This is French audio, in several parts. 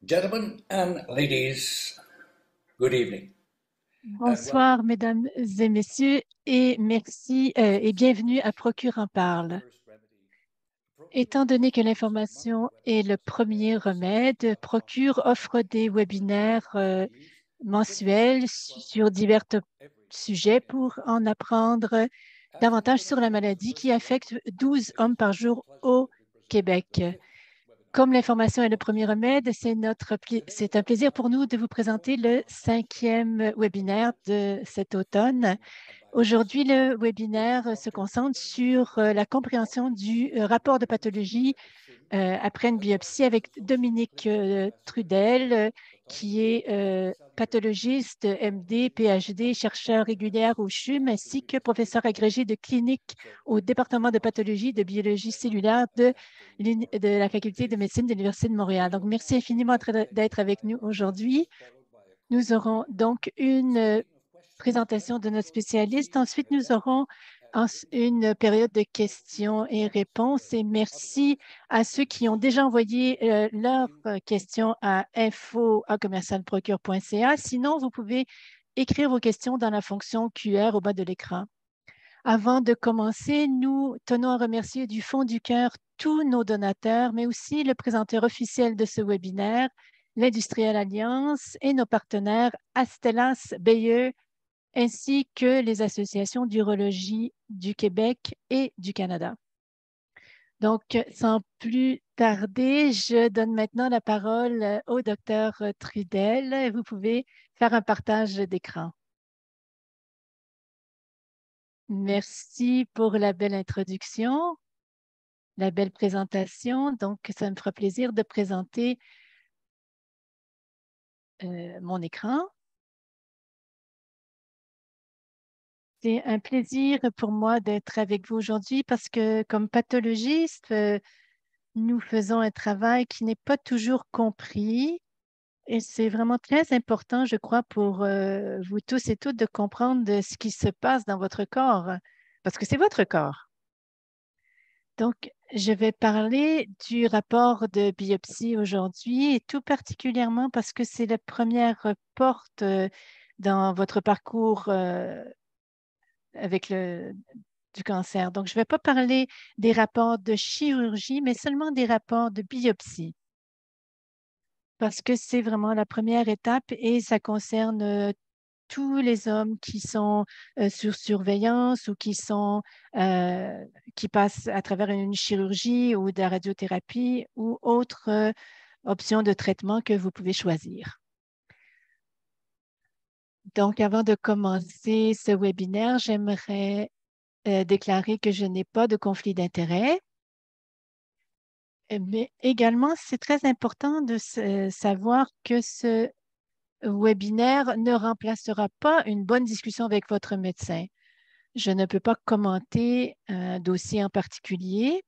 Gentlemen and ladies, good evening. Bonsoir, mesdames et messieurs, et merci et bienvenue à Procure en parle. Étant donné que l'information est le premier remède, Procure offre des webinaires mensuels sur divers sujets pour en apprendre davantage sur la maladie qui affecte 12 hommes par jour au Québec. Comme l'information est le premier remède, c'est un plaisir pour nous de vous présenter le 5e webinaire de cet automne. Aujourd'hui, le webinaire se concentre sur la compréhension du rapport de pathologie après une biopsie avec Dominique Trudel, qui est pathologiste, MD, PhD, chercheur régulière au CHUM, ainsi que professeur agrégé de clinique au département de pathologie de biologie cellulaire de la Faculté de médecine de l'Université de Montréal. Donc, merci infiniment d'être avec nous aujourd'hui. Nous aurons donc une présentation de notre spécialiste. Ensuite, nous aurons une période de questions et réponses. Et merci à ceux qui ont déjà envoyé leurs questions à info@commercialprocure.ca. Sinon, vous pouvez écrire vos questions dans la fonction QR au bas de l'écran. Avant de commencer, nous tenons à remercier du fond du cœur tous nos donateurs, mais aussi le présenteur officiel de ce webinaire, l'Industrielle Alliance et nos partenaires Astellas, Bayer, ainsi que les associations d'urologie du Québec et du Canada. Donc, sans plus tarder, je donne maintenant la parole au docteur Trudel. Vous pouvez faire un partage d'écran. Merci pour la belle introduction, la belle présentation. Donc, ça me fera plaisir de présenter mon écran. C'est un plaisir pour moi d'être avec vous aujourd'hui parce que comme pathologiste, nous faisons un travail qui n'est pas toujours compris et c'est vraiment très important, je crois, pour vous tous et toutes de comprendre ce qui se passe dans votre corps parce que c'est votre corps. Donc, je vais parler du rapport de biopsie aujourd'hui et tout particulièrement parce que c'est la première porte dans votre parcours avec du cancer. Donc, je ne vais pas parler des rapports de chirurgie, mais seulement des rapports de biopsie parce que c'est vraiment la première étape et ça concerne tous les hommes qui sont sur surveillance ou qui passent à travers une chirurgie ou de la radiothérapie ou autre option de traitement que vous pouvez choisir. Donc, avant de commencer ce webinaire, j'aimerais déclarer que je n'ai pas de conflit d'intérêt. Mais également, c'est très important de savoir que ce webinaire ne remplacera pas une bonne discussion avec votre médecin. Je ne peux pas commenter un dossier en particulier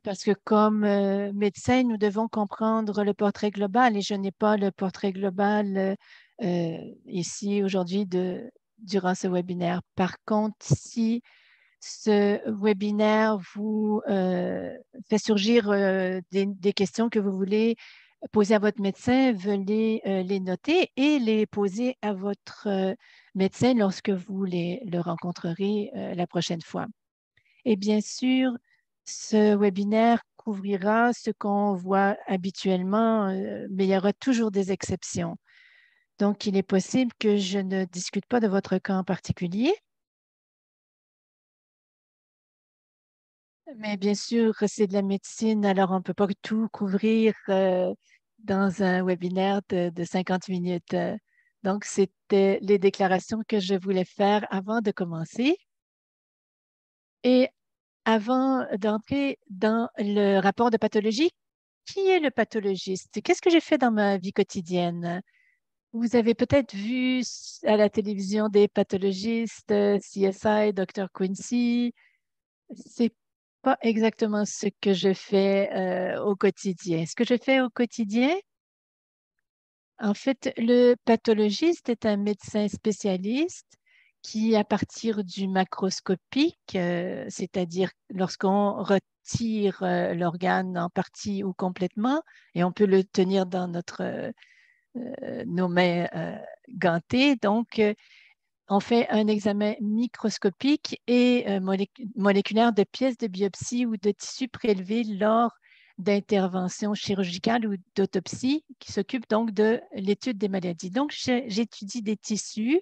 parce que comme médecin, nous devons comprendre le portrait global et je n'ai pas le portrait global ici aujourd'hui durant ce webinaire. Par contre, si ce webinaire vous fait surgir des questions que vous voulez poser à votre médecin, veuillez les noter et les poser à votre médecin lorsque vous le rencontrerez la prochaine fois. Et bien sûr, ce webinaire couvrira ce qu'on voit habituellement, mais il y aura toujours des exceptions. Donc, il est possible que je ne discute pas de votre cas en particulier, mais bien sûr, c'est de la médecine, alors on ne peut pas tout couvrir dans un webinaire de 50 minutes. Donc, c'était les déclarations que je voulais faire avant de commencer. Et avant d'entrer dans le rapport de pathologie, qui est le pathologiste? Qu'est-ce que j'ai fait dans ma vie quotidienne? Vous avez peut-être vu à la télévision des pathologistes, CSI, Dr. Quincy. C'est pas exactement ce que je fais au quotidien. Ce que je fais au quotidien, en fait, le pathologiste est un médecin spécialiste qui, à partir du macroscopique, c'est-à-dire lorsqu'on retire l'organe en partie ou complètement et on peut le tenir dans nos mains gantées. Donc, on fait un examen microscopique et moléculaire de pièces de biopsie ou de tissus prélevés lors d'interventions chirurgicales ou d'autopsie qui s'occupent donc de l'étude des maladies. Donc, j'étudie des tissus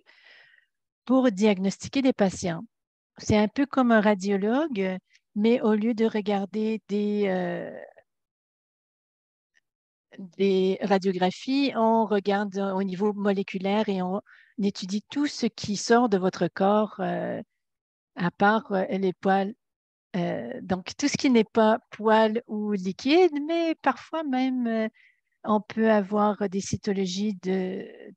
pour diagnostiquer des patients. C'est un peu comme un radiologue, mais au lieu de regarder des radiographies, on regarde au niveau moléculaire et on étudie tout ce qui sort de votre corps, à part les poils. Donc, tout ce qui n'est pas poils ou liquide, mais parfois même, on peut avoir des cytologies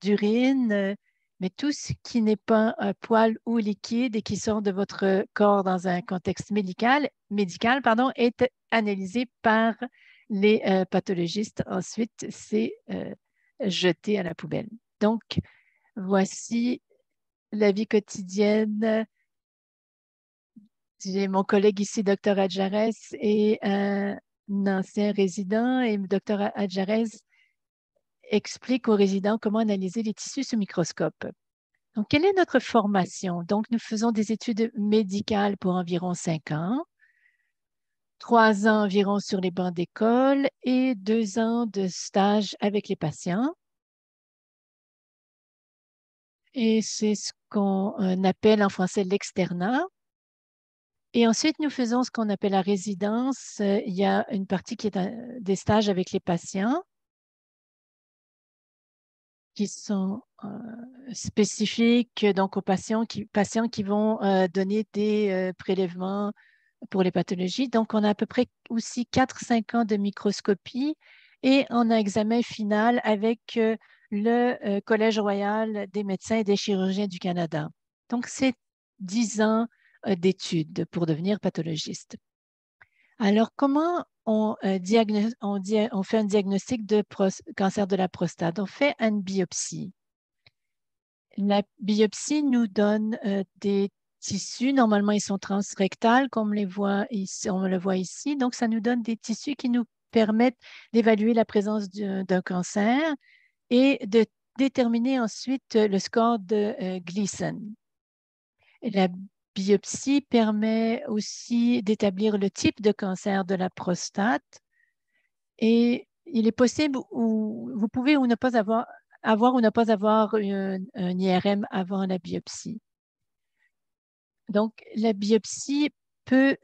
d'urine, mais tout ce qui n'est pas un poil ou liquide et qui sort de votre corps dans un contexte médical, pardon, est analysé par les pathologistes. Ensuite, c'est jeté à la poubelle. Donc, voici la vie quotidienne. J'ai mon collègue ici, Dr. Adjarès, et un ancien résident. Et Dr. Adjarès explique aux résidents comment analyser les tissus sous microscope. Donc, quelle est notre formation? Donc, nous faisons des études médicales pour environ 5 ans, 3 ans environ sur les bancs d'école et 2 ans de stage avec les patients. Et c'est ce qu'on appelle en français l'externat. Et ensuite, nous faisons ce qu'on appelle la résidence. Il y a une partie qui est des stages avec les patients qui sont spécifiques donc aux patients qui vont donner des prélèvements pour les pathologies. Donc, on a à peu près aussi 4-5 ans de microscopie et on a un examen final avec le Collège royal des médecins et des chirurgiens du Canada. Donc, c'est 10 ans d'études pour devenir pathologiste. Alors, comment on fait un diagnostic de cancer de la prostate? On fait une biopsie. La biopsie nous donne des tissus. Normalement, ils sont transrectales, comme on le voit ici. Donc, ça nous donne des tissus qui nous permettent d'évaluer la présence d'un cancer et de déterminer ensuite le score de Gleason. La biopsie permet aussi d'établir le type de cancer de la prostate et il est possible ou vous pouvez ou ne pas avoir ou ne pas avoir un IRM avant la biopsie. Donc, la biopsie peut,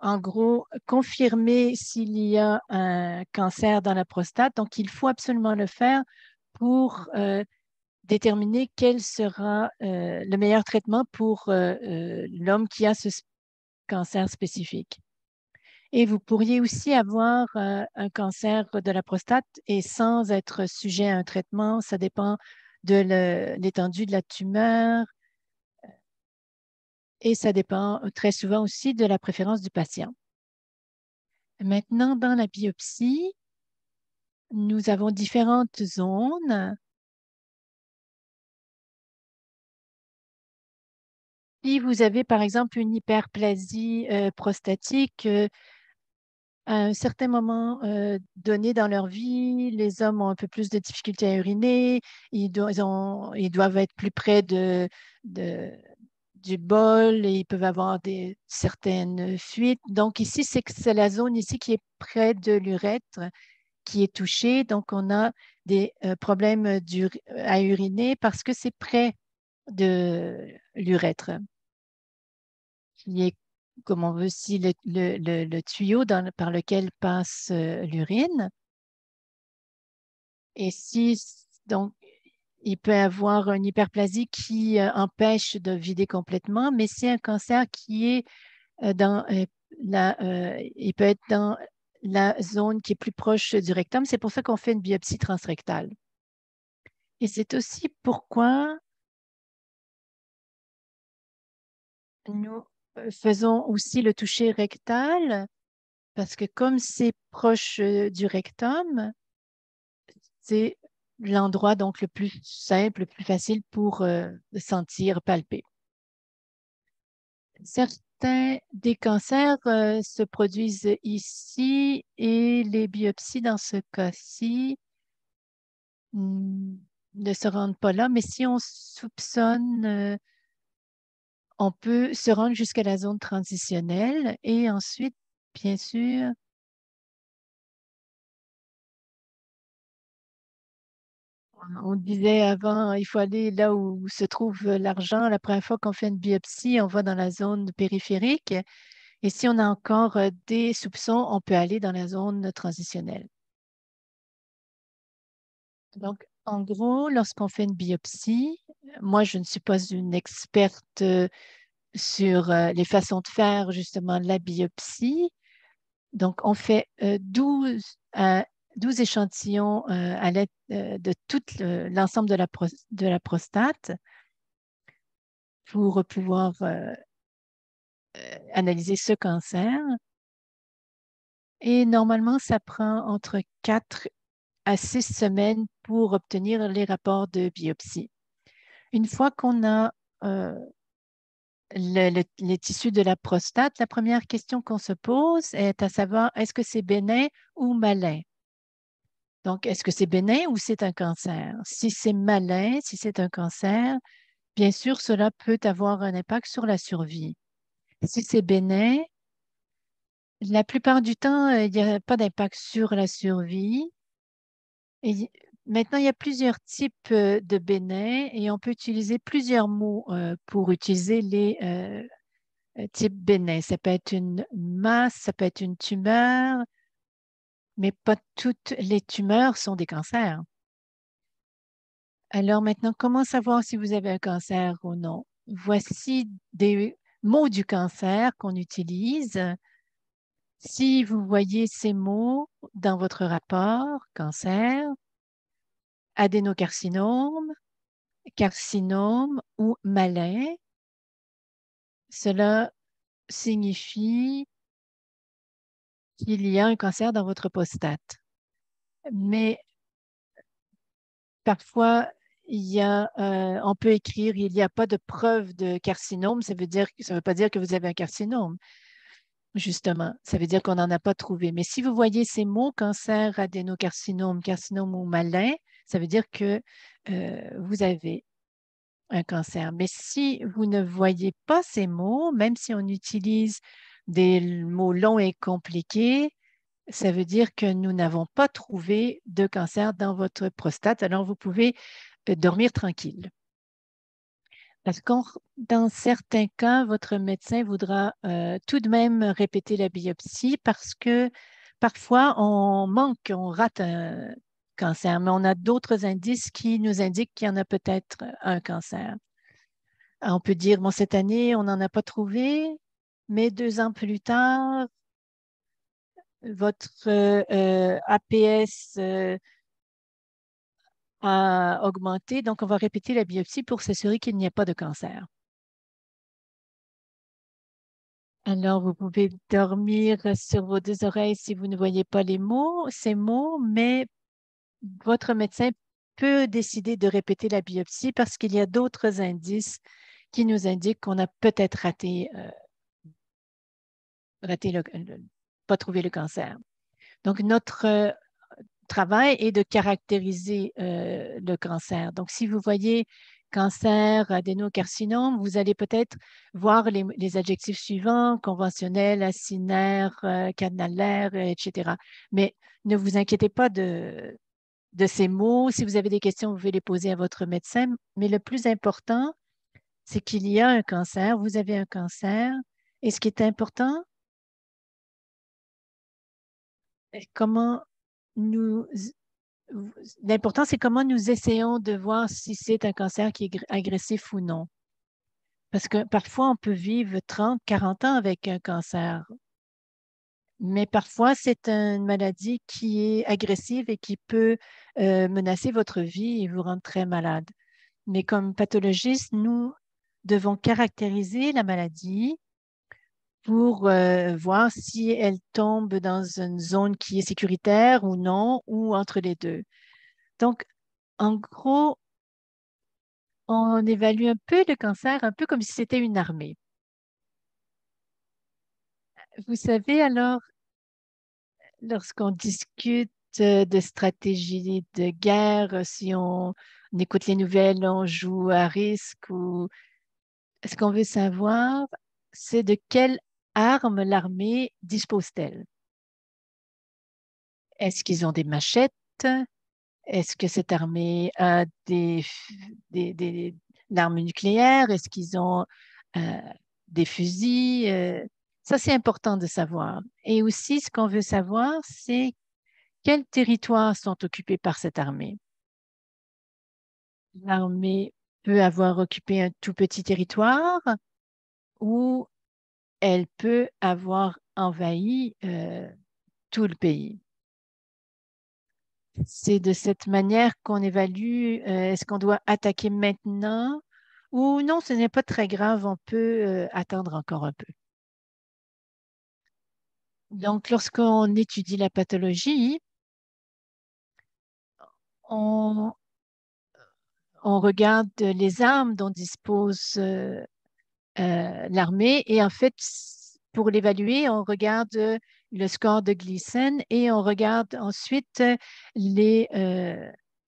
en gros, confirmer s'il y a un cancer dans la prostate. Donc, il faut absolument le faire pour déterminer quel sera le meilleur traitement pour l'homme qui a ce cancer spécifique. Et vous pourriez aussi avoir un cancer de la prostate et sans être sujet à un traitement. Ça dépend de l'étendue de la tumeur et ça dépend très souvent aussi de la préférence du patient. Maintenant, dans la biopsie, nous avons différentes zones. Si vous avez, par exemple, une hyperplasie prostatique, à un certain moment donné dans leur vie, les hommes ont un peu plus de difficultés à uriner, ils doivent être plus près du bol et ils peuvent avoir certaines fuites. Donc ici, c'est la zone ici qui est près de l'urètre qui est touchée. Donc on a des problèmes à uriner parce que c'est près de l'urètre qui est, comme on veut aussi, le tuyau par lequel passe l'urine. Et si, donc, il peut avoir une hyperplasie qui empêche de vider complètement, mais c'est un cancer qui est il peut être dans la zone qui est plus proche du rectum. C'est pour ça qu'on fait une biopsie transrectale. Et c'est aussi pourquoi nous faisons aussi le toucher rectal, parce que comme c'est proche du rectum, c'est l'endroit donc le plus simple, le plus facile pour sentir, palper. certains des cancers se produisent ici et les biopsies dans ce cas-ci ne se rendent pas là, mais si on soupçonne, on peut se rendre jusqu'à la zone transitionnelle et ensuite, bien sûr, on disait avant, il faut aller là où se trouve l'argent. La première fois qu'on fait une biopsie, on va dans la zone périphérique. Et si on a encore des soupçons, on peut aller dans la zone transitionnelle. Donc, en gros, lorsqu'on fait une biopsie, moi, je ne suis pas une experte sur les façons de faire justement la biopsie. Donc, on fait 12 échantillons à l'aide de tout l'ensemble de la prostate pour pouvoir analyser ce cancer. Et normalement, ça prend entre 4 à 6 semaines pour obtenir les rapports de biopsie. Une fois qu'on a les tissus de la prostate, la première question qu'on se pose est à savoir est-ce que c'est bénin ou malin? Donc, est-ce que c'est bénin ou c'est un cancer? Si c'est malin, si c'est un cancer, bien sûr, cela peut avoir un impact sur la survie. Si c'est bénin, la plupart du temps, il n'y a pas d'impact sur la survie. Et maintenant, il y a plusieurs types de bénin et on peut utiliser plusieurs mots pour utiliser les types bénins. Ça peut être une masse, ça peut être une tumeur, mais pas toutes les tumeurs sont des cancers. Alors maintenant, comment savoir si vous avez un cancer ou non? Voici des mots du cancer qu'on utilise. Si vous voyez ces mots dans votre rapport, cancer, adénocarcinome, carcinome ou malin, cela signifie qu'il y a un cancer dans votre prostate. Mais parfois, on peut écrire il n'y a pas de preuve de carcinome. Ça veut pas dire que vous avez un carcinome, justement. Ça veut dire qu'on n'en a pas trouvé. Mais si vous voyez ces mots, cancer, adénocarcinome, carcinome ou malin, ça veut dire que vous avez un cancer. Mais si vous ne voyez pas ces mots, même si on utilise des mots longs et compliqués, ça veut dire que nous n'avons pas trouvé de cancer dans votre prostate. Alors, vous pouvez dormir tranquille. Parce que dans certains cas, votre médecin voudra tout de même répéter la biopsie parce que parfois, on manque, on rate un cancer, mais on a d'autres indices qui nous indiquent qu'il y en a peut-être un cancer. On peut dire, bon, cette année, on n'en a pas trouvé, mais 2 ans plus tard, votre APS a augmenté, donc on va répéter la biopsie pour s'assurer qu'il n'y a pas de cancer. Alors, vous pouvez dormir sur vos 2 oreilles si vous ne voyez pas ces mots, mais votre médecin peut décider de répéter la biopsie parce qu'il y a d'autres indices qui nous indiquent qu'on a peut-être pas trouvé le cancer. Donc, notre travail est de caractériser le cancer. Donc, si vous voyez cancer, adénocarcinome, vous allez peut-être voir les adjectifs suivants, conventionnels, acinaire, canalaire, etc. Mais ne vous inquiétez pas de ces mots. Si vous avez des questions, vous pouvez les poser à votre médecin. Mais le plus important, c'est qu'il y a un cancer, vous avez un cancer. Et ce qui est important, comment nous l'important, c'est comment nous essayons de voir si c'est un cancer qui est agressif ou non. Parce que parfois, on peut vivre 30, 40 ans avec un cancer, mais parfois, c'est une maladie qui est agressive et qui peut menacer votre vie et vous rendre très malade. Mais comme pathologiste, nous devons caractériser la maladie pour voir si elle tombe dans une zone qui est sécuritaire ou non, ou entre les deux. Donc, en gros, on évalue un peu le cancer, un peu comme si c'était une armée. Vous savez, alors, lorsqu'on discute de stratégie de guerre, si on écoute les nouvelles, on joue à risque ou ce qu'on veut savoir, c'est de quelle arme l'armée dispose-t-elle? Est-ce qu'ils ont des machettes? Est-ce que cette armée a des l'arme nucléaire? Est-ce qu'ils ont euh, des fusils? Ça, c'est important de savoir. Et aussi, ce qu'on veut savoir, c'est quels territoires sont occupés par cette armée. L'armée peut avoir occupé un tout petit territoire ou elle peut avoir envahi tout le pays. C'est de cette manière qu'on évalue, est-ce qu'on doit attaquer maintenant ou non, ce n'est pas très grave, on peut attendre encore un peu. Donc, lorsqu'on étudie la pathologie, on, on regarde les armes dont dispose l'armée et en fait, pour l'évaluer, on regarde le score de Gleason et on regarde ensuite les,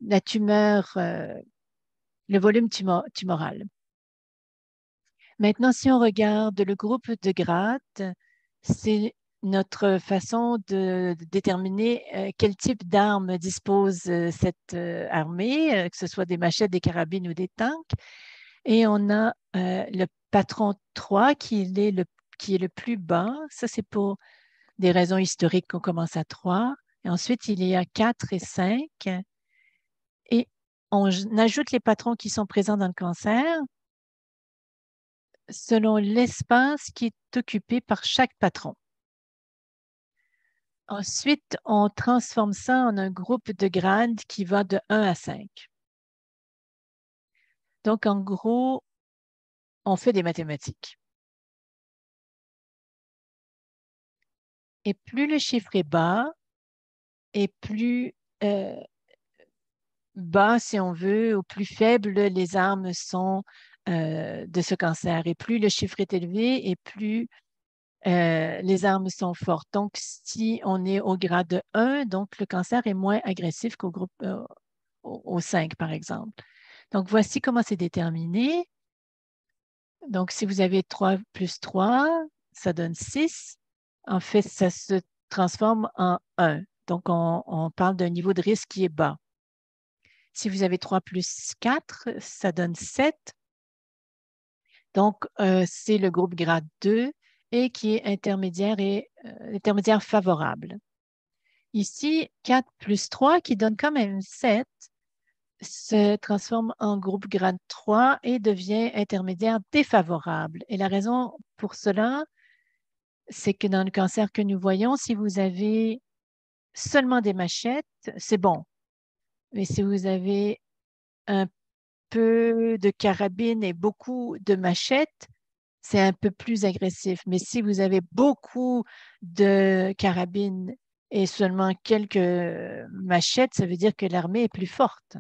la tumeur, le volume tumoral. Maintenant, si on regarde le groupe de grade, c'est notre façon de déterminer quel type d'armes dispose cette armée, que ce soit des machettes, des carabines ou des tanks. Et on a le patron 3 qui est le plus bas. Ça, c'est pour des raisons historiques qu'on commence à 3. Et ensuite, il y a 4 et 5. Et on ajoute les patrons qui sont présents dans le cancer selon l'espace qui est occupé par chaque patron. Ensuite, on transforme ça en un groupe de grades qui va de 1 à 5. Donc, en gros, on fait des mathématiques. Et plus le chiffre est bas, et plus bas, si on veut, ou plus faibles les armes sont de ce cancer. Et plus le chiffre est élevé, et plus les armes sont fortes. Donc, si on est au grade 1, donc le cancer est moins agressif qu'au groupe au 5, par exemple. Donc, voici comment c'est déterminé. Donc, si vous avez 3 plus 3, ça donne 6. En fait, ça se transforme en 1. Donc, on parle d'un niveau de risque qui est bas. Si vous avez 3 plus 4, ça donne 7. Donc, c'est le groupe grade 2 et qui est intermédiaire favorable. Ici, 4 plus 3, qui donne quand même 7, se transforme en groupe grade 3 et devient intermédiaire défavorable. Et la raison pour cela, c'est que dans le cancer que nous voyons, si vous avez seulement des machettes, c'est bon. Mais si vous avez un peu de carabine et beaucoup de machettes, c'est un peu plus agressif. Mais si vous avez beaucoup de carabines et seulement quelques machettes, ça veut dire que l'armée est plus forte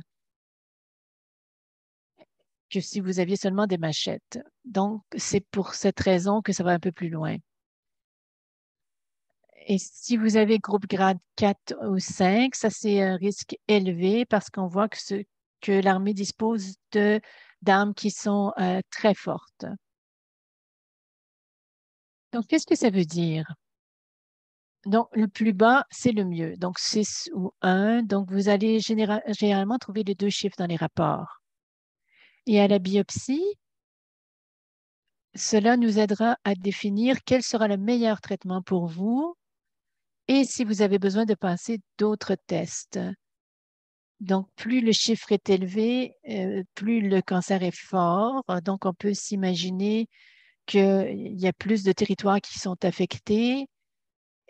que si vous aviez seulement des machettes. Donc, c'est pour cette raison que ça va un peu plus loin. Et si vous avez groupe grade 4 ou 5, ça c'est un risque élevé parce qu'on voit que l'armée dispose d'armes qui sont très fortes. Donc, qu'est-ce que ça veut dire? Donc, le plus bas, c'est le mieux. Donc, 6 ou 1. Donc, vous allez généralement trouver les deux chiffres dans les rapports. Et à la biopsie, cela nous aidera à définir quel sera le meilleur traitement pour vous et si vous avez besoin de passer d'autres tests. Donc, plus le chiffre est élevé, plus le cancer est fort. Donc, on peut s'imaginer qu'il y a plus de territoires qui sont affectés.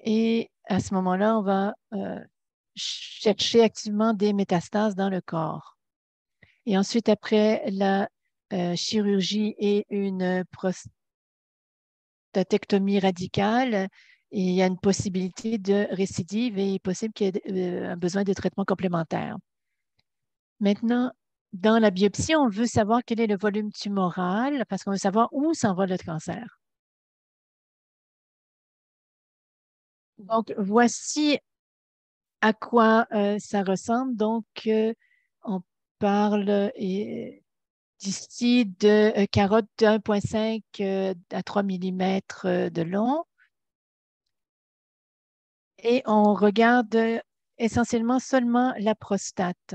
Et à ce moment-là, on va chercher activement des métastases dans le corps. Et ensuite, après la chirurgie et une prostatectomie radicale, il y a une possibilité de récidive et il est possible qu'il y ait un besoin de traitement complémentaire. Maintenant, dans la biopsie, on veut savoir quel est le volume tumoral parce qu'on veut savoir où s'en va le cancer. Donc, voici à quoi ça ressemble. Donc, on parle d'ici de carottes de 1,5 à 3 millimètres de long. Et on regarde essentiellement seulement la prostate.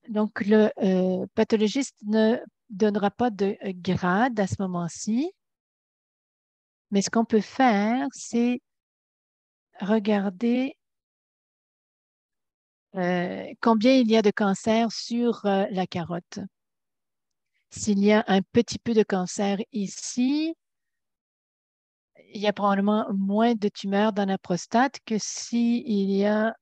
Donc, le pathologiste ne donnera pas de grade à ce moment-ci, mais ce qu'on peut faire, c'est regarder combien il y a de cancer sur la carotte. S'il y a un petit peu de cancer ici, il y a probablement moins de tumeurs dans la prostate que s'il y a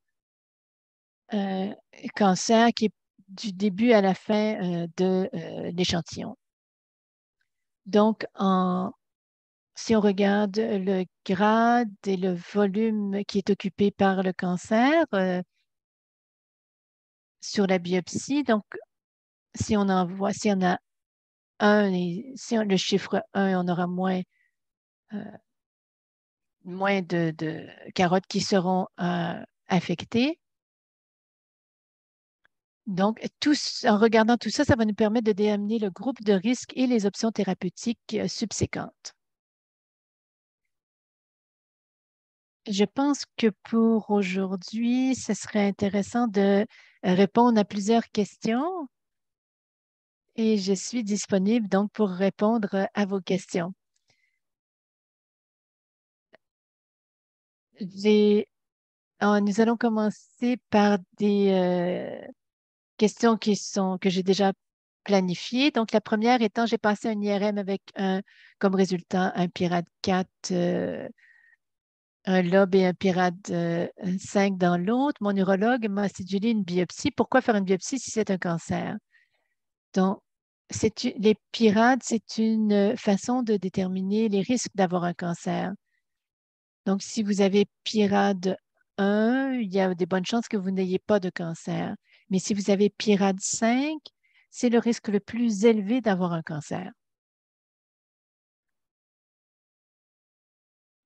un cancer qui est du début à la fin de l'échantillon. Donc, si on regarde le grade et le volume qui est occupé par le cancer sur la biopsie, donc si on a un, et si le chiffre 1, on aura euh, moins de carottes qui seront affectées. Donc, en regardant tout ça, ça va nous permettre de déterminer le groupe de risque et les options thérapeutiques subséquentes. Je pense que pour aujourd'hui, ce serait intéressant de répondre à plusieurs questions et je suis disponible donc pour répondre à vos questions. Nous allons commencer par des questions que j'ai déjà planifiées. Donc, la première étant, j'ai passé un IRM avec comme résultat un PIRAD 4, un lobe et un PIRAD 5 dans l'autre. Mon urologue m'a cédulé une biopsie. Pourquoi faire une biopsie si c'est un cancer? Donc, les PIRAD, c'est une façon de déterminer les risques d'avoir un cancer. Donc, si vous avez PIRAD 1, il y a des bonnes chances que vous n'ayez pas de cancer. Mais si vous avez PIRAD 5, c'est le risque le plus élevé d'avoir un cancer.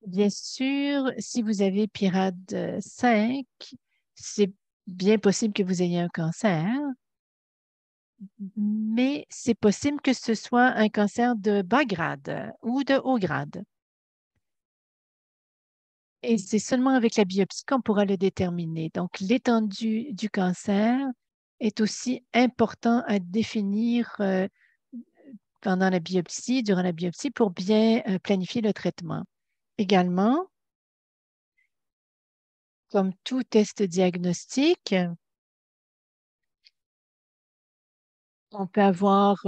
Bien sûr, si vous avez PIRAD 5, c'est bien possible que vous ayez un cancer, mais c'est possible que ce soit un cancer de bas grade ou de haut grade. Et c'est seulement avec la biopsie qu'on pourra le déterminer. Donc, l'étendue du cancer est aussi important à définir pendant la biopsie, durant la biopsie, pour bien planifier le traitement. Également, comme tout test diagnostique, on peut avoir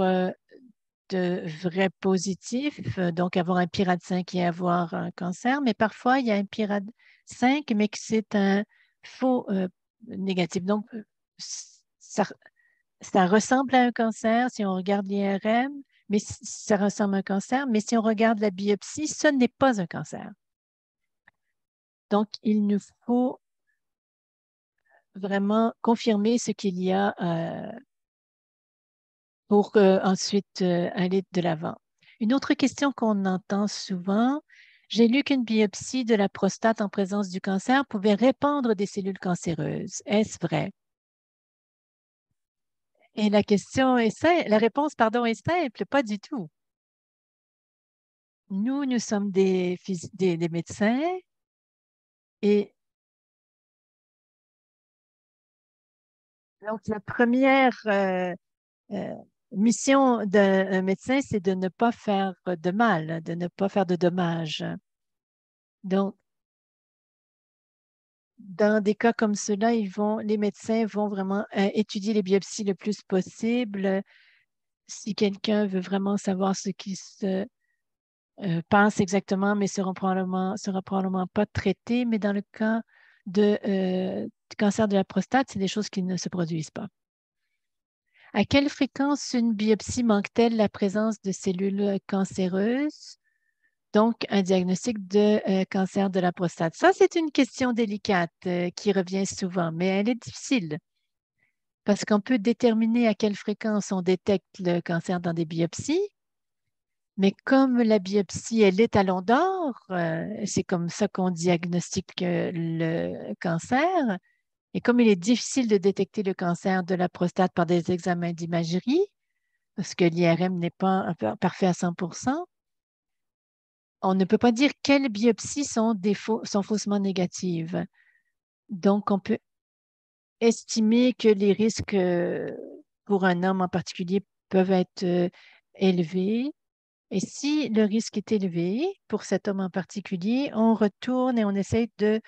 de vrais positifs, donc avoir un PIRAD 5 et avoir un cancer, mais parfois il y a un PIRAD 5, mais que c'est un faux négatif. Donc, ça, ça ressemble à un cancer si on regarde l'IRM, mais ça ressemble à un cancer, mais si on regarde la biopsie, ce n'est pas un cancer. Donc, il nous faut vraiment confirmer ce qu'il y a pour ensuite aller de l'avant. Une autre question qu'on entend souvent, j'ai lu qu'une biopsie de la prostate en présence du cancer pouvait répandre des cellules cancéreuses. Est-ce vrai? Et la réponse, pardon, est simple, pas du tout. Nous sommes des médecins et donc la première euh, mission d'un médecin, c'est de ne pas faire de mal, de ne pas faire de dommages. Donc, dans des cas comme cela, les médecins vont vraiment étudier les biopsies le plus possible. Si quelqu'un veut vraiment savoir ce qui se passe exactement, mais sera probablement pas traité. Mais dans le cas du cancer de la prostate, c'est des choses qui ne se produisent pas. À quelle fréquence une biopsie manque-t-elle la présence de cellules cancéreuses? Donc, un diagnostic de cancer de la prostate. Ça, c'est une question délicate qui revient souvent, mais elle est difficile parce qu'on peut déterminer à quelle fréquence on détecte le cancer dans des biopsies, Mais comme la biopsie est l'étalon d'or, c'est comme ça qu'on diagnostique le cancer. Et comme il est difficile de détecter le cancer de la prostate par des examens d'imagerie, parce que l'IRM n'est pas parfait à 100%, on ne peut pas dire quelles biopsies sont faussement négatives. Donc, on peut estimer que les risques pour un homme en particulier peuvent être élevés. Et si le risque est élevé pour cet homme en particulier, on retourne et on essaie de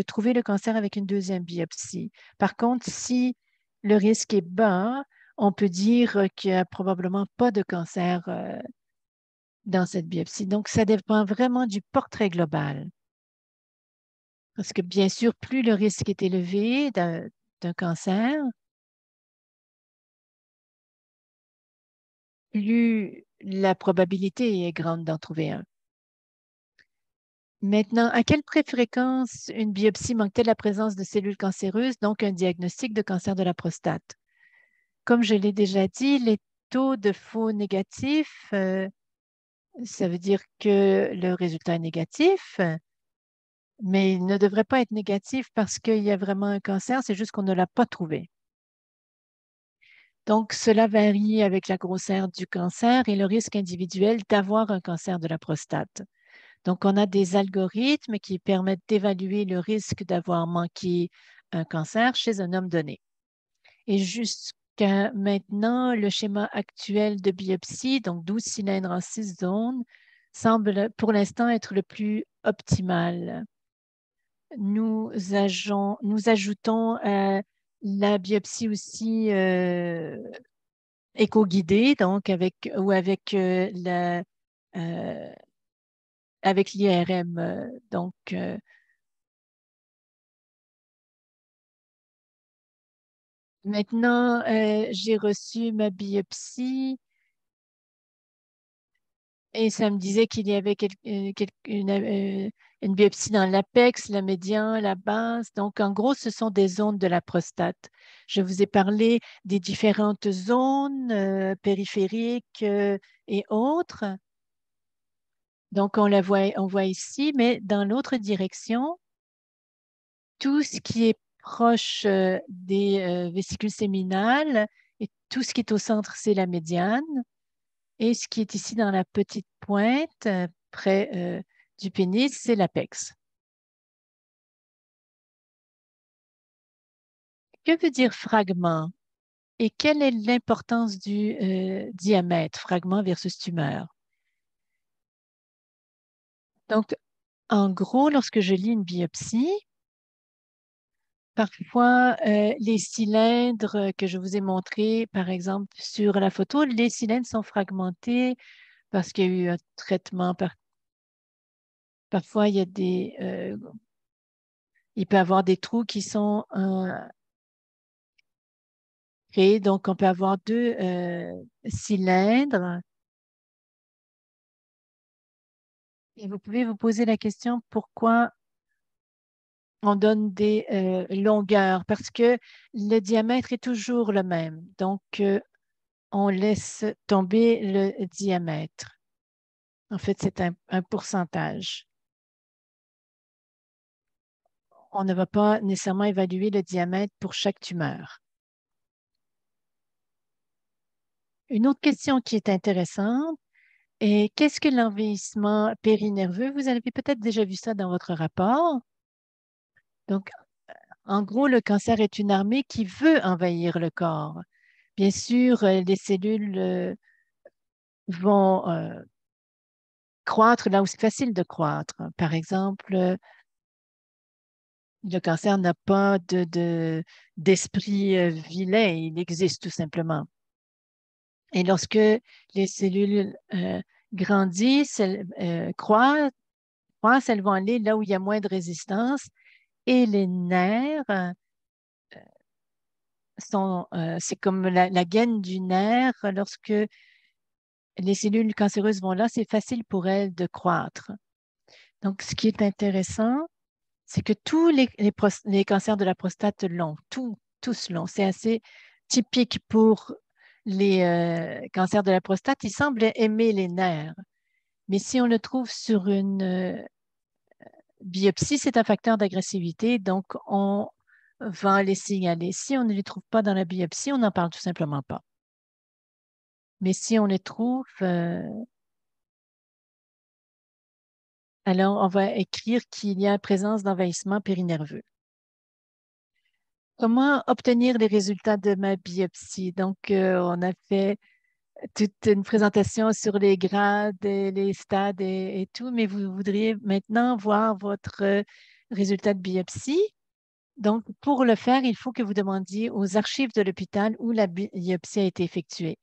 trouver le cancer avec une deuxième biopsie. Par contre, si le risque est bas, on peut dire qu'il n'y a probablement pas de cancer dans cette biopsie. Donc, ça dépend vraiment du portrait global. Parce que bien sûr, plus le risque est élevé d'un cancer, plus la probabilité est grande d'en trouver un. Maintenant, à quelle fréquence une biopsie manque-t-elle la présence de cellules cancéreuses, donc un diagnostic de cancer de la prostate? Comme je l'ai déjà dit, les taux de faux négatifs, ça veut dire que le résultat est négatif, mais il ne devrait pas être négatif parce qu'il y a vraiment un cancer, c'est juste qu'on ne l'a pas trouvé. Donc, cela varie avec la grosseur du cancer et le risque individuel d'avoir un cancer de la prostate. Donc, on a des algorithmes qui permettent d'évaluer le risque d'avoir manqué un cancer chez un homme donné. Et jusqu'à maintenant, le schéma actuel de biopsie, donc 12 cylindres en 6 zones, semble pour l'instant être le plus optimal. Nous ajoutons la biopsie aussi éco-guidée, donc euh, avec l'IRM. Maintenant, j'ai reçu ma biopsie et ça me disait qu'il y avait une biopsie dans l'apex, la médian, la base. Donc, en gros, ce sont des zones de la prostate. Je vous ai parlé des différentes zones périphériques et autres. Donc, on voit ici, mais dans l'autre direction, tout ce qui est proche des vésicules séminales et tout ce qui est au centre, c'est la médiane. Et ce qui est ici dans la petite pointe, près du pénis, c'est l'apex. Que veut dire fragment et quelle est l'importance du diamètre, fragment versus tumeur? Donc, en gros, lorsque je lis une biopsie, parfois, les cylindres que je vous ai montrés, par exemple, sur la photo, les cylindres sont fragmentés parce qu'il y a eu un traitement. Parfois, il peut y avoir des trous qui sont créés. Donc, on peut avoir deux cylindres. Et vous pouvez vous poser la question pourquoi on donne des longueurs, parce que le diamètre est toujours le même. Donc, on laisse tomber le diamètre. En fait, c'est un pourcentage. On ne va pas nécessairement évaluer le diamètre pour chaque tumeur. Une autre question qui est intéressante est qu'est-ce que l'envahissement périnerveux? Vous avez peut-être déjà vu ça dans votre rapport. Donc, en gros, le cancer est une armée qui veut envahir le corps. Bien sûr, les cellules vont croître là où c'est facile de croître. Par exemple, le cancer n'a pas d'esprit vilain, il existe tout simplement. Et lorsque les cellules grandissent, croissent, elles vont aller là où il y a moins de résistance et les nerfs c'est comme la gaine du nerf. Lorsque les cellules cancéreuses vont là, c'est facile pour elles de croître. Donc, ce qui est intéressant, c'est que tous les cancers de la prostate l'ont, tous l'ont. C'est assez typique pour les cancers de la prostate, ils semblent aimer les nerfs. Mais si on le trouve sur une biopsie, c'est un facteur d'agressivité, donc on va les signaler. Si on ne les trouve pas dans la biopsie, on n'en parle tout simplement pas. Mais si on les trouve, alors on va écrire qu'il y a présence d'envahissement périnerveux. Comment obtenir les résultats de ma biopsie? Donc, on a fait toute une présentation sur les grades, et les stades et tout, mais vous voudriez maintenant voir votre résultat de biopsie. Donc, pour le faire, il faut que vous demandiez aux archives de l'hôpital où la biopsie a été effectuée.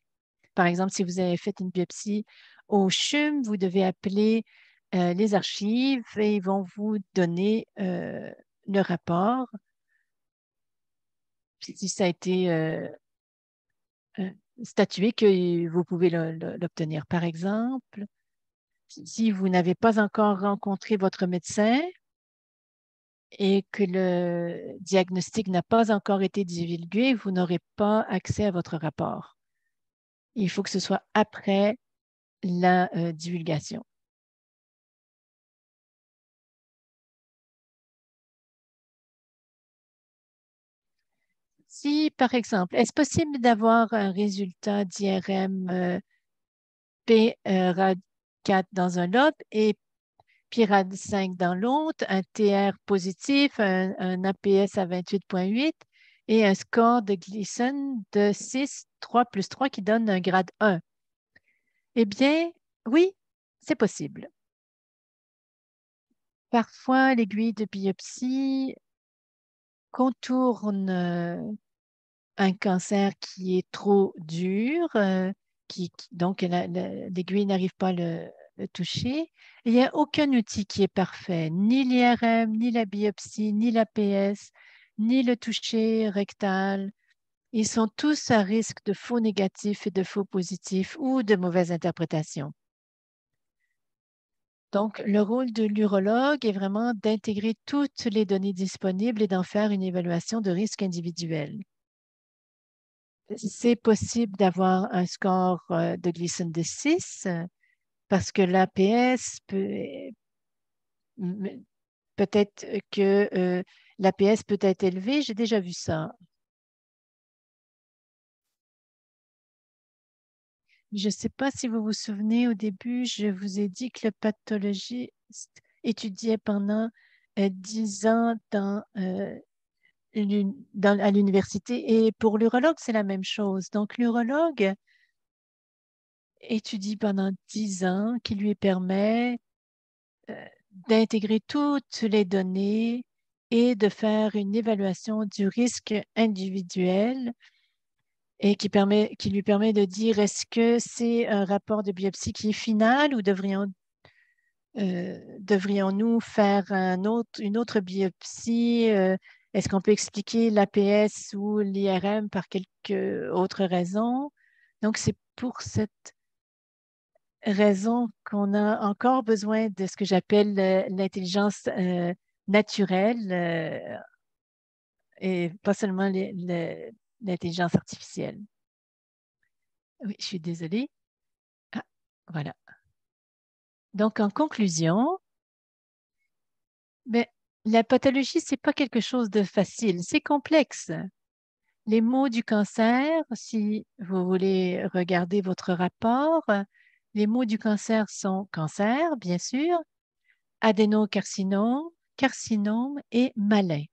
Par exemple, si vous avez fait une biopsie au CHUM, vous devez appeler les archives et ils vont vous donner le rapport. Si ça a été euh, statué, que vous pouvez l'obtenir. Par exemple, si vous n'avez pas encore rencontré votre médecin et que le diagnostic n'a pas encore été divulgué, vous n'aurez pas accès à votre rapport. Il faut que ce soit après la divulgation. Si, par exemple, est-ce possible d'avoir un résultat d'IRM PRAD4 dans un lobe et PIRAD5 dans l'autre, un TR positif, un APS à 28,8 et un score de Gleason de 6, 3 plus 3 qui donne un grade 1? Eh bien, oui, c'est possible. Parfois, l'aiguille de biopsie contourne un cancer qui est trop dur, donc l'aiguille n'arrive pas à le toucher. Il n'y a aucun outil qui est parfait, ni l'IRM, ni la biopsie, ni l'APS, ni le toucher rectal. Ils sont tous à risque de faux négatifs et de faux positifs ou de mauvaises interprétations. Donc, le rôle de l'urologue est vraiment d'intégrer toutes les données disponibles et d'en faire une évaluation de risque individuel. C'est possible d'avoir un score de Gleason de 6 parce que l'APS peut-être que l'APS peut être élevé. J'ai déjà vu ça. Je ne sais pas si vous vous souvenez, au début, je vous ai dit que le pathologiste étudiait pendant 10 ans à l'université. Et pour l'urologue, c'est la même chose. Donc, l'urologue étudie pendant 10 ans, qui lui permet euh, d'intégrer toutes les données et de faire une évaluation du risque individuel et qui lui permet de dire est-ce que c'est un rapport de biopsie qui est final ou devrions-nous faire une autre biopsie? Est-ce qu'on peut expliquer l'APS ou l'IRM par quelque autre raison? Donc, c'est pour cette raison qu'on a encore besoin de ce que j'appelle l'intelligence naturelle et pas seulement l'intelligence artificielle. Oui, je suis désolée. Ah, voilà. Donc, en conclusion, ben, la pathologie, c'est pas quelque chose de facile, c'est complexe. Les mots du cancer, si vous voulez regarder votre rapport, les mots du cancer sont cancer, bien sûr, adénocarcinome, carcinome et malin.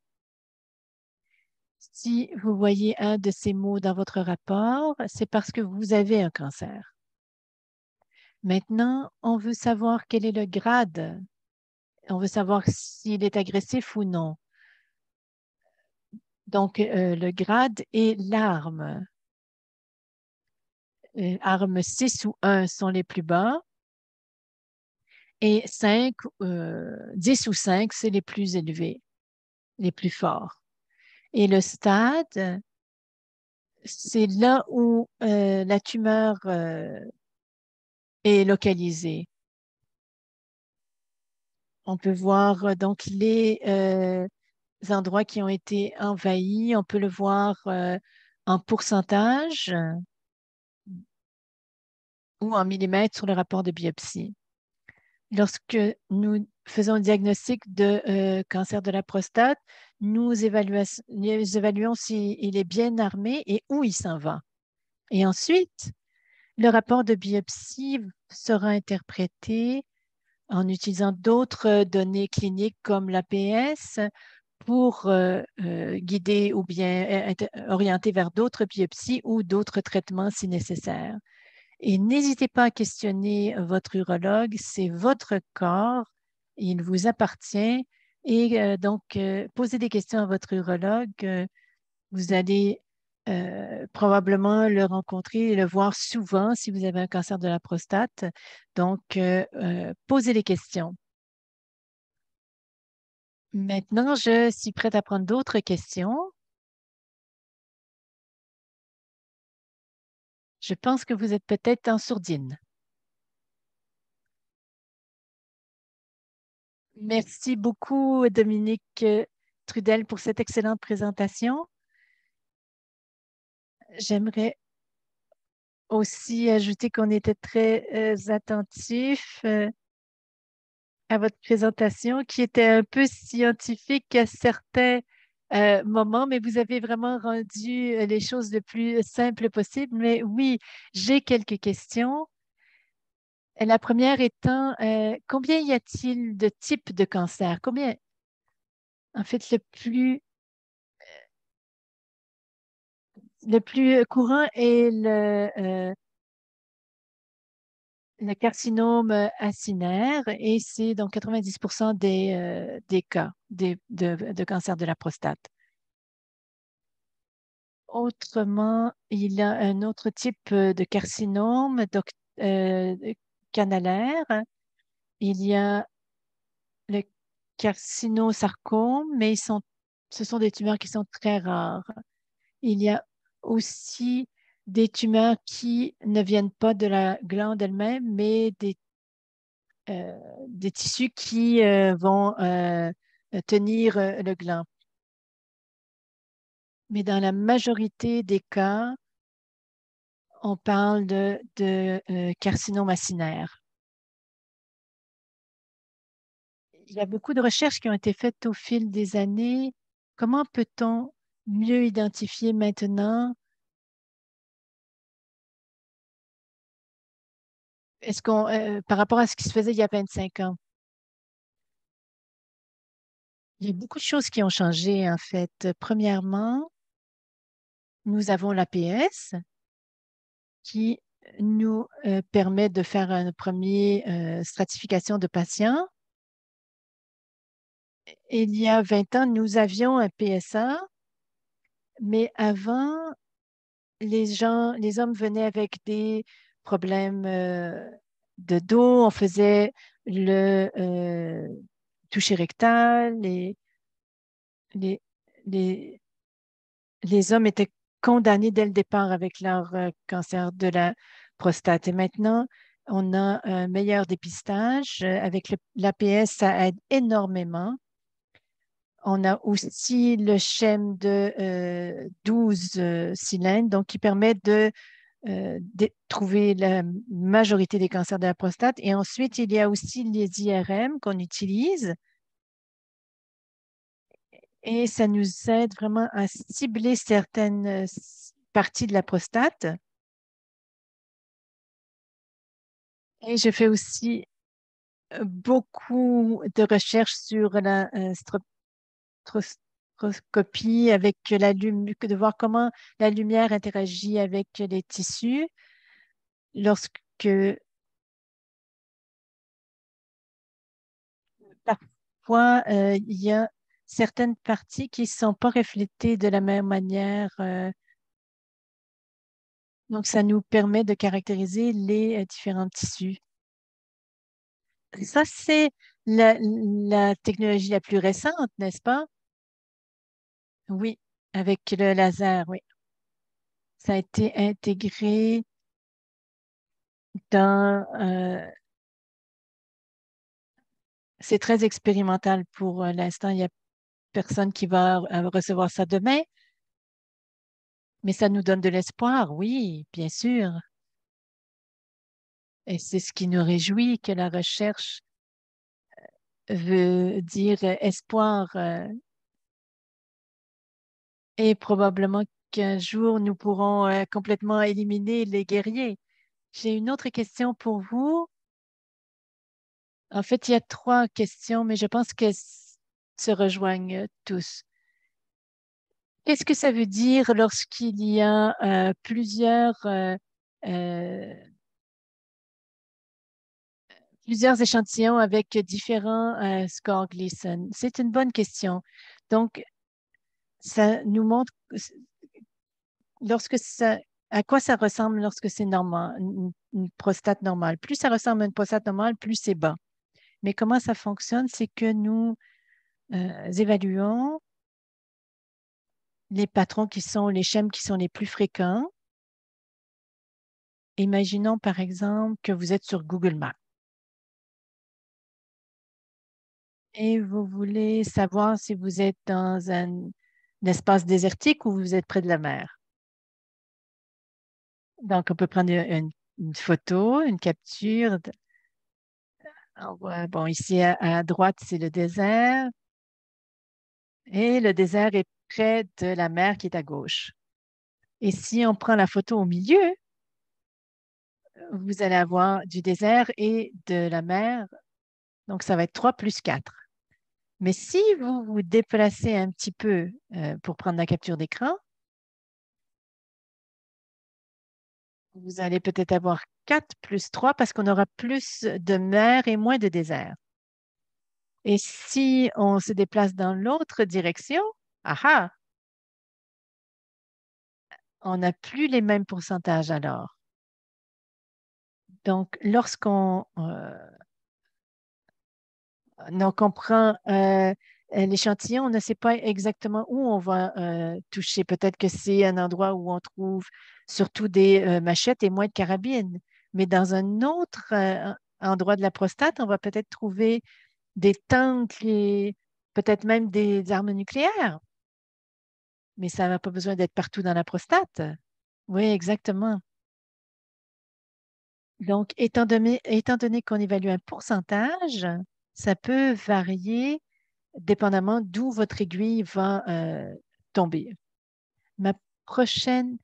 Si vous voyez un de ces mots dans votre rapport, c'est parce que vous avez un cancer. Maintenant, on veut savoir quel est le grade. On veut savoir s'il est agressif ou non. Donc, le grade et l'arme. Armes 6 ou 1 sont les plus bas et 5, 10 ou 5, c'est les plus élevés, les plus forts. Et le stade, c'est là où la tumeur est localisée. On peut voir donc les endroits qui ont été envahis. On peut le voir en pourcentage. ou en millimètres sur le rapport de biopsie. Lorsque nous faisons un diagnostic de cancer de la prostate, nous évaluons s'il est bien armé et où il s'en va. Et ensuite, le rapport de biopsie sera interprété en utilisant d'autres données cliniques comme l'APS pour guider ou bien orienter vers d'autres biopsies ou d'autres traitements si nécessaire. Et n'hésitez pas à questionner votre urologue, c'est votre corps, il vous appartient. Et donc, posez des questions à votre urologue. Vous allez probablement le rencontrer et le voir souvent si vous avez un cancer de la prostate. Donc, posez les questions. Maintenant, je suis prête à prendre d'autres questions. Je pense que vous êtes peut-être en sourdine. Merci beaucoup, Dominique Trudel, pour cette excellente présentation. J'aimerais aussi ajouter qu'on était très attentifs à votre présentation, qui était un peu scientifique à certains moments, mais vous avez vraiment rendu les choses le plus simple possible. Mais oui, j'ai quelques questions. La première étant, combien y a-t-il de types de cancer? Combien, en fait, le plus courant est le carcinome acinaire et c'est donc 90% des cas de cancer de la prostate. Autrement, il y a un autre type de carcinome euh, canalaire. Il y a le carcinosarcome, mais ce sont des tumeurs qui sont très rares. Il y a aussi des tumeurs qui ne viennent pas de la glande elle-même, mais des tissus qui vont tenir le gland. Mais dans la majorité des cas, on parle de carcinome acinaire. Il y a beaucoup de recherches qui ont été faites au fil des années. Comment peut-on mieux identifier maintenant? Par rapport à ce qui se faisait il y a 25 ans, il y a beaucoup de choses qui ont changé, en fait. Premièrement, nous avons l'APS qui nous permet de faire une première stratification de patients. Il y a 20 ans, nous avions un PSA, mais avant, les hommes venaient avec des problèmes de dos. On faisait le toucher rectal. Les, les, les hommes étaient condamnés dès le départ avec leur cancer de la prostate. Et maintenant, on a un meilleur dépistage. Avec l'APS, ça aide énormément. On a aussi le schème de 12 cylindres, donc qui permet de trouver la majorité des cancers de la prostate. Et ensuite, il y a aussi les IRM qu'on utilise et ça nous aide vraiment à cibler certaines parties de la prostate. Et je fais aussi beaucoup de recherches sur la spectroscopie avec de voir comment la lumière interagit avec les tissus lorsque parfois il y a certaines parties qui ne sont pas reflétées de la même manière. Donc, ça nous permet de caractériser les différents tissus. Ça, c'est la technologie la plus récente, n'est-ce pas? Oui, avec le laser, oui. Ça a été intégré dans... c'est très expérimental pour l'instant. Il n'y a personne qui va recevoir ça demain, mais ça nous donne de l'espoir, oui, bien sûr. Et c'est ce qui nous réjouit que la recherche veut dire espoir et probablement qu'un jour nous pourrons complètement éliminer les guerriers. J'ai une autre question pour vous. En fait, il y a trois questions, mais je pense qu'elles se rejoignent tous. Qu'est-ce que ça veut dire lorsqu'il y a euh, plusieurs échantillons avec différents scores Gleason? C'est une bonne question. Donc, ça nous montre lorsque ça, à quoi ça ressemble lorsque c'est normal, une prostate normale. Plus ça ressemble à une prostate normale, plus c'est bas. Mais comment ça fonctionne, c'est que nous évaluons les patrons qui sont, les schèmes qui sont les plus fréquents. Imaginons par exemple que vous êtes sur Google Maps et vous voulez savoir si vous êtes dans un espace désertique ou vous êtes près de la mer. Donc, on peut prendre une photo, une capture. Bon, ici à droite, c'est le désert et le désert est près de la mer qui est à gauche. Et si on prend la photo au milieu, vous allez avoir du désert et de la mer. Donc, ça va être 3 plus 4. Mais si vous vous déplacez un petit peu pour prendre la capture d'écran, vous allez peut-être avoir 4 plus 3 parce qu'on aura plus de mer et moins de désert. Et si on se déplace dans l'autre direction, ah ah, on n'a plus les mêmes pourcentages alors. Donc, lorsqu'on prend l'échantillon, on ne sait pas exactement où on va toucher. Peut-être que c'est un endroit où on trouve surtout des machettes et moins de carabines. Mais dans un autre endroit de la prostate, on va peut-être trouver des tanks et peut-être même des armes nucléaires. Mais ça n'a pas besoin d'être partout dans la prostate. Oui, exactement. Donc, étant donné qu'on évalue un pourcentage, ça peut varier dépendamment d'où votre aiguille va tomber. Ma prochaine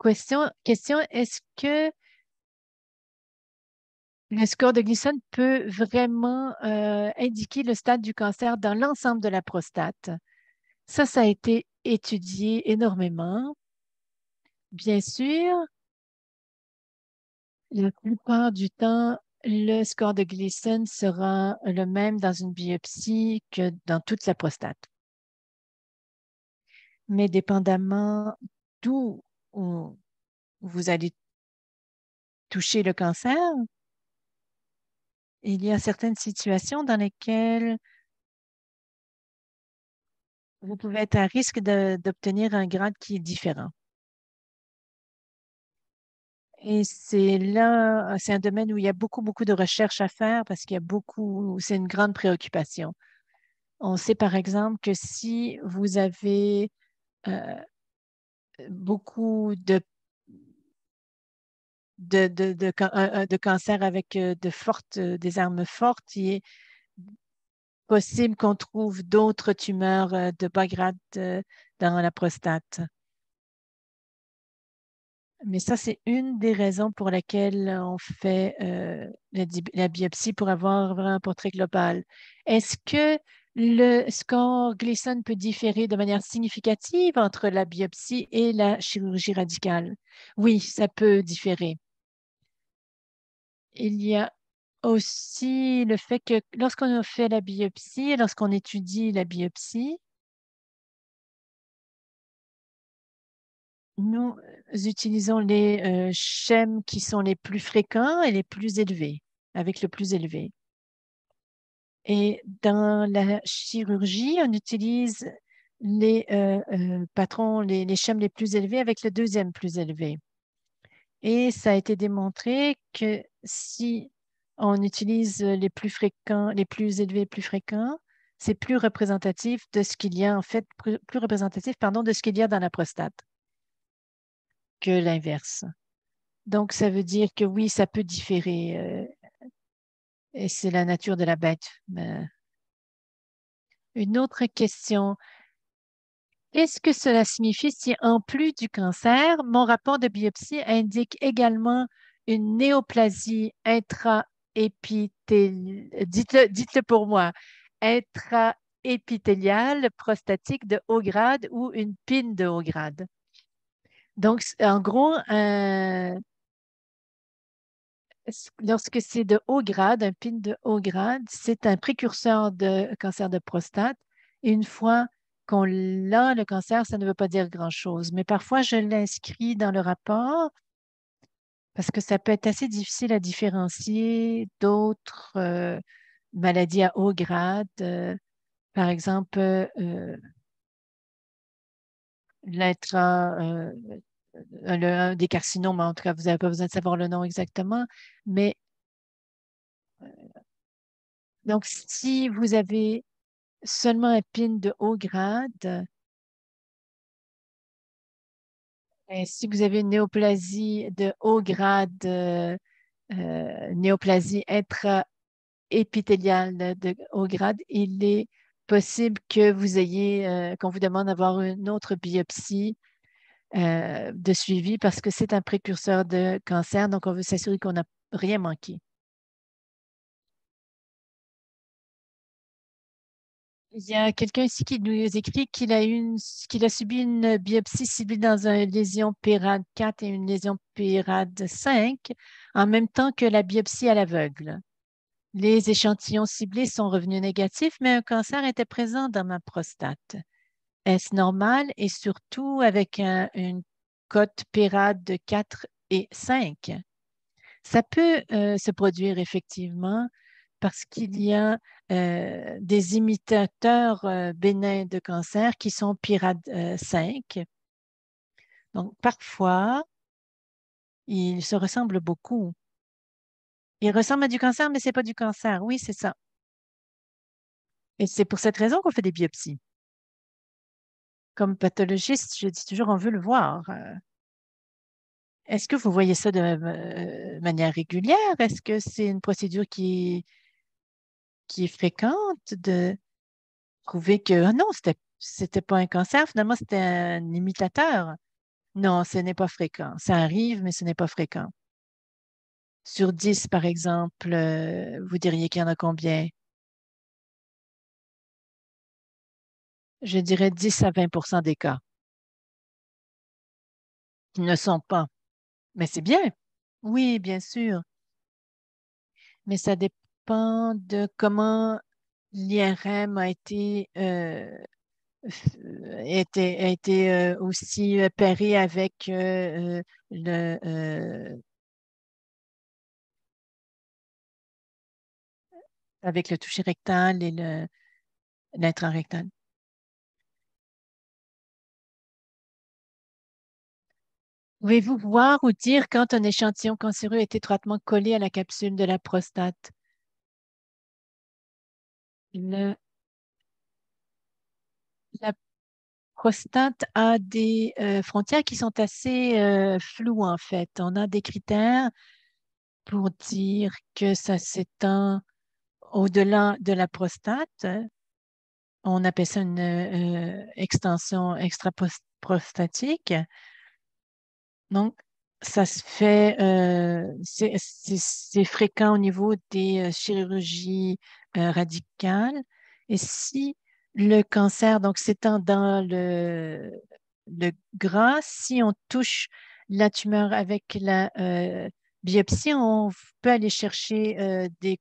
question, est-ce que le score de Gleason peut vraiment indiquer le stade du cancer dans l'ensemble de la prostate? Ça a été étudié énormément. Bien sûr, la plupart du temps, le score de Gleason sera le même dans une biopsie que dans toute la prostate. Mais dépendamment d'où vous allez toucher le cancer, il y a certaines situations dans lesquelles vous pouvez être à risque d'obtenir un grade qui est différent. Et c'est un domaine où il y a beaucoup, beaucoup de recherches à faire parce qu'il y a beaucoup, c'est une grande préoccupation. On sait par exemple que si vous avez euh, beaucoup de cancer avec des armes fortes, il est possible qu'on trouve d'autres tumeurs de bas grade dans la prostate. Mais ça, c'est une des raisons pour lesquelles on fait la biopsie pour avoir vraiment un portrait global. Est-ce que le score Gleason peut différer de manière significative entre la biopsie et la chirurgie radicale? Oui, ça peut différer. Il y a aussi le fait que lorsqu'on fait la biopsie, lorsqu'on étudie la biopsie, nous utilisons les schèmes qui sont les plus fréquents et les plus élevés, avec le plus élevé. Et dans la chirurgie, on utilise les patrons, les schèmes les plus élevés avec le deuxième plus élevé. Et ça a été démontré que si on utilise les plus fréquents, les plus élevés, plus fréquents, c'est plus représentatif de ce qu'il y a, en fait, plus représentatif, pardon, de ce qu'il y a dans la prostate que l'inverse. Donc, ça veut dire que oui, ça peut différer et c'est la nature de la bête. Une autre question. Qu'est-ce que cela signifie si, en plus du cancer, mon rapport de biopsie indique également une néoplasie intraépithéliale, dites-le pour moi, intraépithéliale prostatique de haut grade ou une pine de haut grade? Donc, en gros, lorsque c'est de haut grade, un PIN de haut grade, c'est un précurseur de cancer de prostate. Et une fois qu'on l'a, le cancer, ça ne veut pas dire grand-chose. Mais parfois, je l'inscris dans le rapport parce que ça peut être assez difficile à différencier d'autres maladies à haut grade. Par exemple, l'intra, un des carcinomes, en tout cas, vous n'avez pas besoin de savoir le nom exactement, mais donc, si vous avez seulement un PIN de haut grade, et si vous avez une néoplasie de haut grade, néoplasie intraépithéliale de haut grade, il est possible que vous ayez, qu'on vous demande d'avoir une autre biopsie de suivi parce que c'est un précurseur de cancer, donc on veut s'assurer qu'on n'a rien manqué. Il y a quelqu'un ici qui nous écrit qu'il a subi une biopsie ciblée dans une lésion PIRAD 4 et une lésion PIRAD 5 en même temps que la biopsie à l'aveugle. Les échantillons ciblés sont revenus négatifs, mais un cancer était présent dans ma prostate. Est-ce normal et surtout avec une cote PIRAD de 4 et 5? Ça peut se produire effectivement parce qu'il y a des imitateurs bénins de cancer qui sont PIRAD 5. Donc, parfois, ils se ressemblent beaucoup. Ils ressemblent à du cancer, mais ce n'est pas du cancer. Oui, c'est ça. Et c'est pour cette raison qu'on fait des biopsies. Comme pathologiste, je dis toujours, on veut le voir. Est-ce que vous voyez ça de manière régulière? Est-ce que c'est une procédure qui est fréquente de trouver que, ah non, c'était pas un cancer, finalement, c'était un imitateur? Non, ce n'est pas fréquent. Ça arrive, mais ce n'est pas fréquent. Sur 10, par exemple, vous diriez qu'il y en a combien? Je dirais 10 à 20 des cas qui ne sont pas. Mais c'est bien. Oui, bien sûr. Mais ça dépend de comment l'IRM a été aussi pairé avec avec le toucher rectal et l'intrarectal. Pouvez-vous voir ou dire quand un échantillon cancéreux est étroitement collé à la capsule de la prostate? Le- la prostate a des frontières qui sont assez floues, en fait. On a des critères pour dire que ça s'étend au-delà de la prostate. On appelle ça une extension extra-prostatique. Donc, ça se fait, c'est fréquent au niveau des chirurgies radicales. Et si le cancer, donc s'étend dans le gras, si on touche la tumeur avec la biopsie, on peut aller chercher des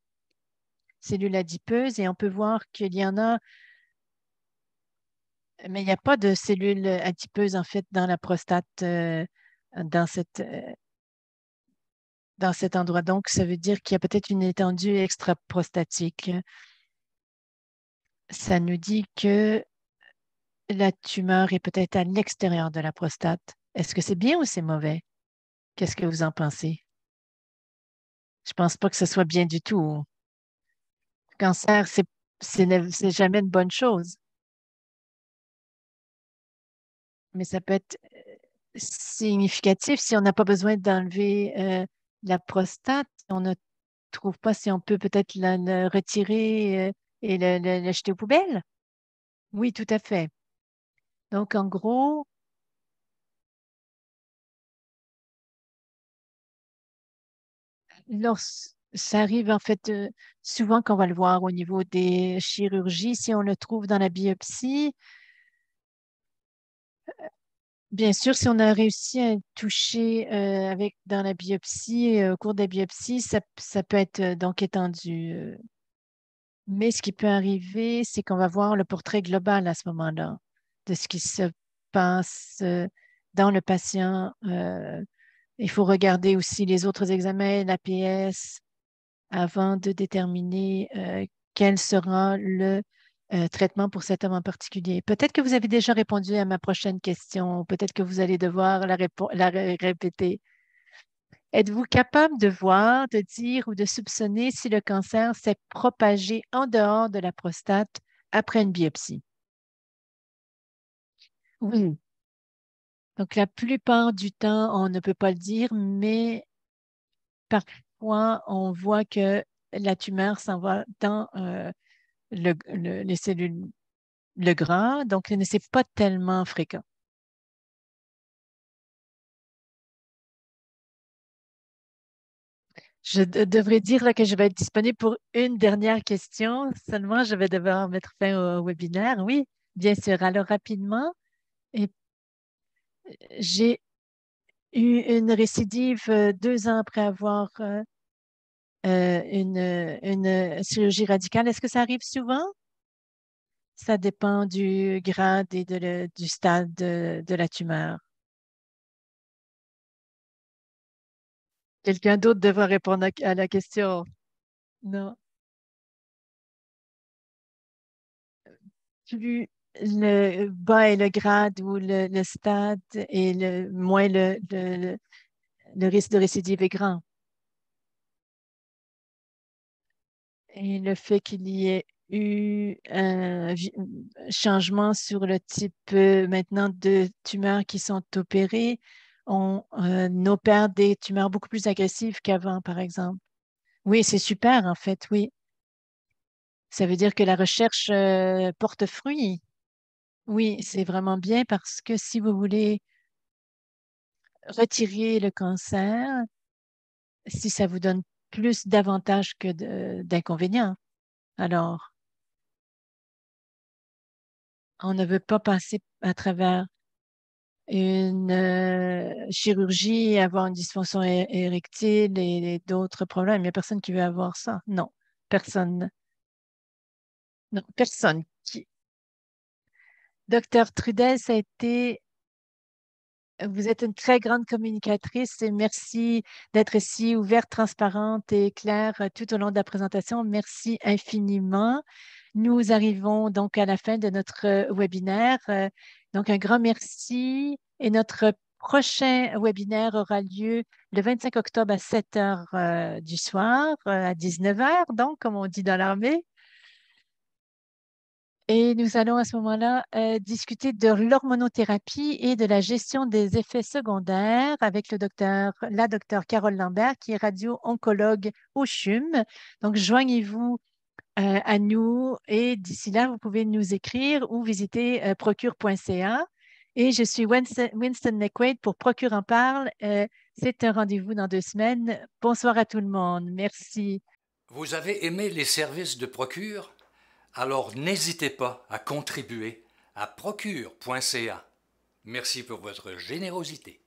cellules adipeuses et on peut voir qu'il y en a, mais il n'y a pas de cellules adipeuses en fait dans la prostate, dans cette dans cet endroit. Donc, ça veut dire qu'il y a peut-être une étendue extra-prostatique. Ça nous dit que la tumeur est peut-être à l'extérieur de la prostate. Est-ce que c'est bien ou c'est mauvais? Qu'est-ce que vous en pensez? Je pense pas que ce soit bien du tout. Le cancer, c'est jamais une bonne chose, mais ça peut être significatif si on n'a pas besoin d'enlever la prostate. On ne trouve pas si on peut peut-être le retirer et le jeter aux poubelles. Oui, tout à fait. Donc, en gros, ça arrive en fait souvent qu'on va le voir au niveau des chirurgies. Si on le trouve dans la biopsie, bien sûr, si on a réussi à toucher avec dans la biopsie, au cours de la biopsie, ça peut être donc étendu. Mais ce qui peut arriver, c'est qu'on va voir le portrait global à ce moment-là de ce qui se passe dans le patient. Il faut regarder aussi les autres examens, l'APS, avant de déterminer quel sera le traitement pour cet homme en particulier. Peut-être que vous avez déjà répondu à ma prochaine question, peut-être que vous allez devoir répéter. Êtes-vous capable de voir, de dire ou de soupçonner si le cancer s'est propagé en dehors de la prostate après une biopsie? Oui. Donc, la plupart du temps, on ne peut pas le dire, mais parfois, on voit que la tumeur s'en va dans les cellules, le gras, donc ce n'est pas tellement fréquent. Devrais dire là, que je vais être disponible pour une dernière question. Seulement, je vais devoir mettre fin au webinaire. Oui, bien sûr. Alors, rapidement, et j'ai eu une récidive 2 ans après avoir une chirurgie radicale. Est-ce que ça arrive souvent? Ça dépend du grade et du stade de la tumeur. Quelqu'un d'autre devra répondre à la question. Non. Plus le bas est le grade ou le stade et moins le risque de récidive est grand. Et le fait qu'il y ait eu un changement sur le type maintenant de tumeurs qui sont opérées, on opère des tumeurs beaucoup plus agressives qu'avant, par exemple. Oui, c'est super, en fait, oui. Ça veut dire que la recherche porte fruit. Oui, c'est vraiment bien parce que si vous voulez retirer le cancer, si ça vous donne plus d'avantages que d'inconvénients, alors on ne veut pas passer à travers une chirurgie et avoir une dysfonction érectile et d'autres problèmes. Il n'y a personne qui veut avoir ça. Non, personne. Non, personne. Docteur Trudel, ça a été vous êtes une très grande communicatrice et merci d'être ici ouverte, transparente et claire tout au long de la présentation. Merci infiniment. Nous arrivons donc à la fin de notre webinaire. Donc, un grand merci et notre prochain webinaire aura lieu le 25 octobre à 7 heures du soir, à 19 heures, donc, comme on dit dans l'armée. Et nous allons à ce moment-là discuter de l'hormonothérapie et de la gestion des effets secondaires avec la docteure Carole Lambert, qui est radio-oncologue au CHUM. Donc, joignez-vous à nous et d'ici là, vous pouvez nous écrire ou visiter procure.ca. Et je suis Winston McQuaid pour Procure en parle. C'est un rendez-vous dans 2 semaines. Bonsoir à tout le monde. Merci. Vous avez aimé les services de Procure? Alors n'hésitez pas à contribuer à procure.ca. Merci pour votre générosité.